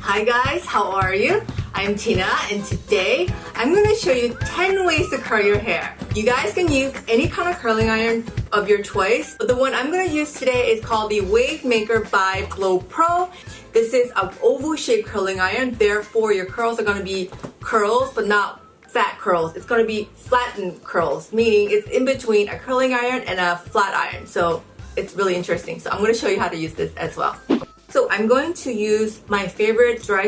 Hi guys, how are you? I'm Tina and today I'm going to show you 10 ways to curl your hair. You guys can use any kind of curling iron of your choice, but the one I'm going to use today is called the Wave Maker by Blow Pro. This is an oval shaped curling iron, therefore your curls are going to be curls but not fat curls. It's going to be flattened curls, meaning it's in between a curling iron and a flat iron. So it's really interesting. So I'm going to show you how to use this as well. So I'm going to use my favorite dry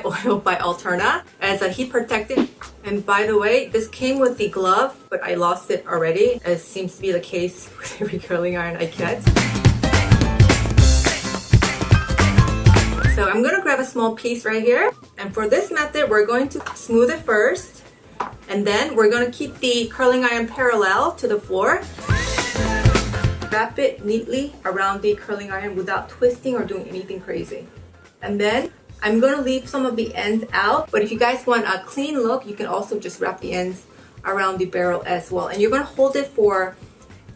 oil by Alterna as a heat protectant. And by the way, this came with the glove, but I lost it already, as seems to be the case with every curling iron I get. So I'm going to grab a small piece right here. And for this method, we're going to smooth it first. And then we're going to keep the curling iron parallel to the floor. Wrap it neatly around the curling iron without twisting or doing anything crazy. And then I'm going to leave some of the ends out, but if you guys want a clean look, you can also just wrap the ends around the barrel as well. And you're going to hold it for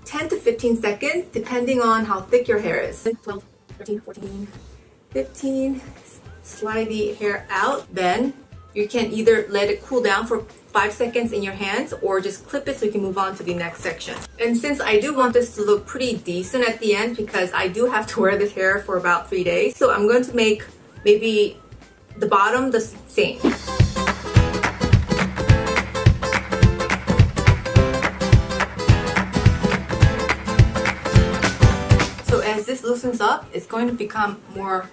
10 to 15 seconds depending on how thick your hair is. 12, 13, 14, 15. Slide the hair out. Then you can either let it cool down for 5 seconds in your hands or just clip it so you can move on to the next section. And since I do want this to look pretty decent at the end because I do have to wear this hair for about 3 days, so I'm going to make maybe the bottom the same. So as this loosens up, it's going to become more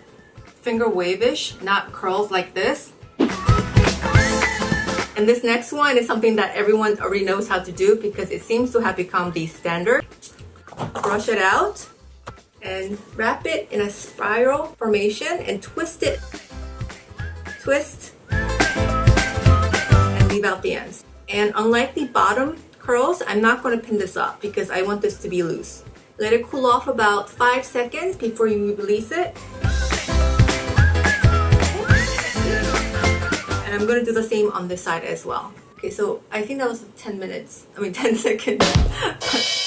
finger wave-ish, not curls like this. And this next one is something that everyone already knows how to do because it seems to have become the standard. Brush it out and wrap it in a spiral formation and twist it. Twist and leave out the ends. And unlike the bottom curls, I'm not going to pin this up because I want this to be loose. Let it cool off about 5 seconds before you release it. And I'm going to do the same on this side as well. Okay, so I think that was 10 seconds.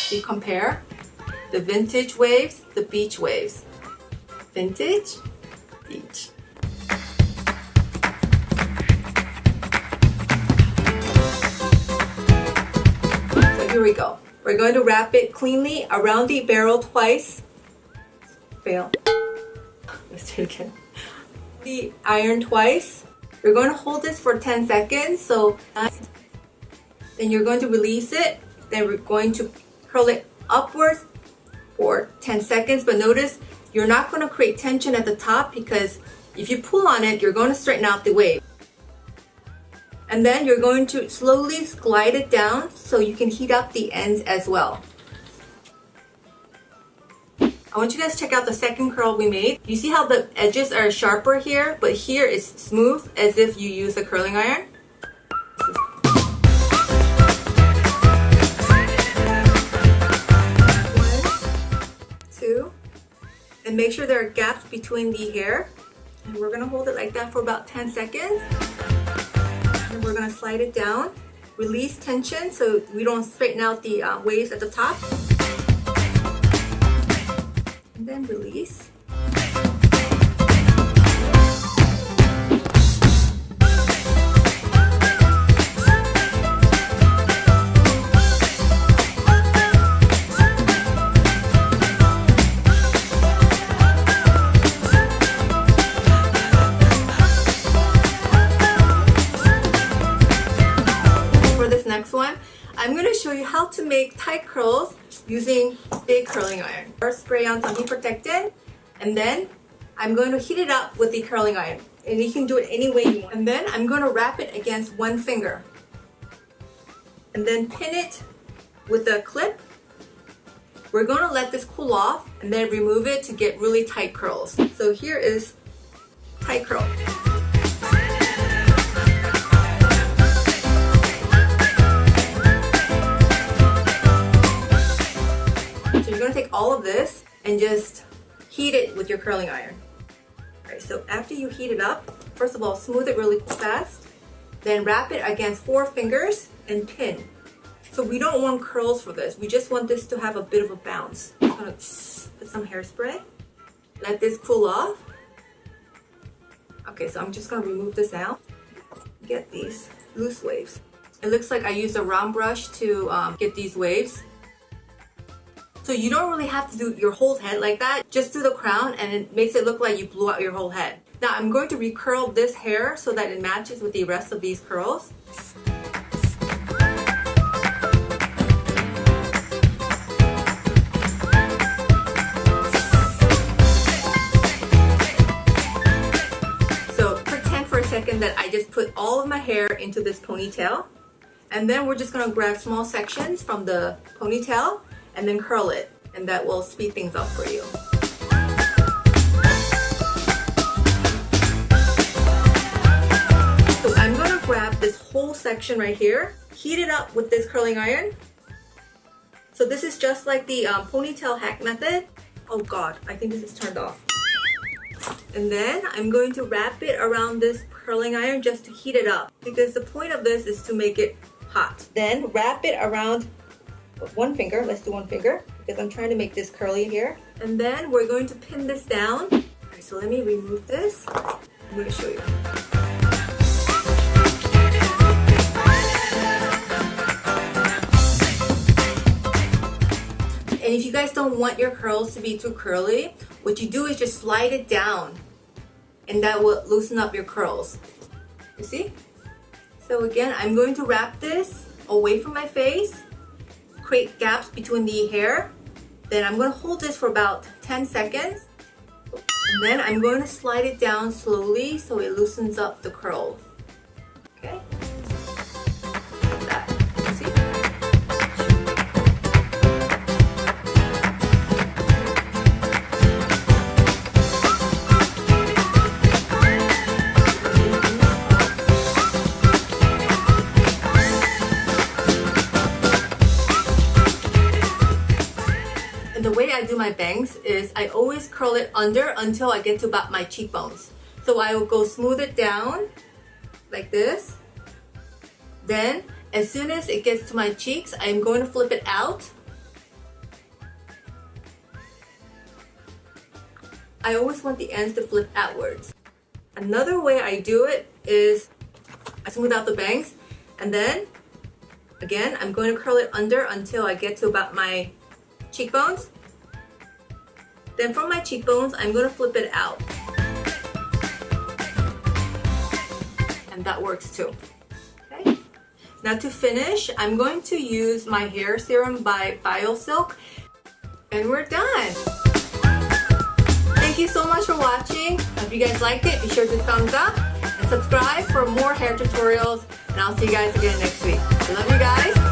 You compare the vintage waves, the beach waves. Vintage, beach. So here we go. We're going to wrap it cleanly around the barrel twice. Fail. Let's do it again. The iron twice. You're going to hold this for 10 seconds, so then you're going to release it. Then we're going to curl it upwards for 10 seconds, but notice you're not going to create tension at the top because if you pull on it, you're going to straighten out the wave. And then you're going to slowly glide it down so you can heat up the ends as well. I want you guys to check out the second curl we made. You see how the edges are sharper here, but here is smooth as if you use a curling iron. 1, 2, and make sure there are gaps between the hair. And we're gonna hold it like that for about 10 seconds. And we're gonna slide it down, release tension so we don't straighten out the waves at the top. Then release. For this next one, I'm going to show you how to make tight curls using big curling iron. First, spray on some heat protectant, and then I'm going to heat it up with the curling iron. And you can do it any way you want. And then I'm going to wrap it against one finger. And then pin it with a clip. We're going to let this cool off and then remove it to get really tight curls. So here is tight curl. You're going to take all of this and just heat it with your curling iron. Alright, so after you heat it up, first of all, smooth it really fast. Then wrap it against 4 fingers and pin. So we don't want curls for this. We just want this to have a bit of a bounce. I'm going to put some hairspray. let this cool off. Okay, so I'm just gonna remove this now. Get these loose waves. It looks like I used a round brush to get these waves. So you don't really have to do your whole head like that. Just do the crown and it makes it look like you blew out your whole head. Now I'm going to recurl this hair so that it matches with the rest of these curls. So pretend for a second that I just put all of my hair into this ponytail. And then we're just going to grab small sections from the ponytail and then curl it. And that will speed things up for you. So I'm going to grab this whole section right here, heat it up with this curling iron. So this is just like the ponytail hack method. Oh God, I think this is turned off. And then I'm going to wrap it around this curling iron just to heat it up. Because the point of this is to make it hot. Then wrap it around one finger. Let's do one finger because I'm trying to make this curly here. And then we're going to pin this down. Okay, so let me remove this. I'm going to show you. And if you guys don't want your curls to be too curly, what you do is just slide it down and that will loosen up your curls. You see? So again, I'm going to wrap this away from my face, create gaps between the hair. Then I'm going to hold this for about 10 seconds. And then I'm going to slide it down slowly so it loosens up the curls. Okay? Like that. You see? And the way I do my bangs is I always curl it under until I get to about my cheekbones. So I will go smooth it down like this. Then as soon as it gets to my cheeks, I'm going to flip it out. I always want the ends to flip outwards. Another way I do it is I smooth out the bangs and then again I'm going to curl it under until I get to about my cheekbones. Then from my cheekbones, I'm going to flip it out. And that works too. Okay. Now to finish, I'm going to use my hair serum by BioSilk. And we're done. Thank you so much for watching. If you guys liked it, be sure to thumbs up and subscribe for more hair tutorials. And I'll see you guys again next week. I love you guys.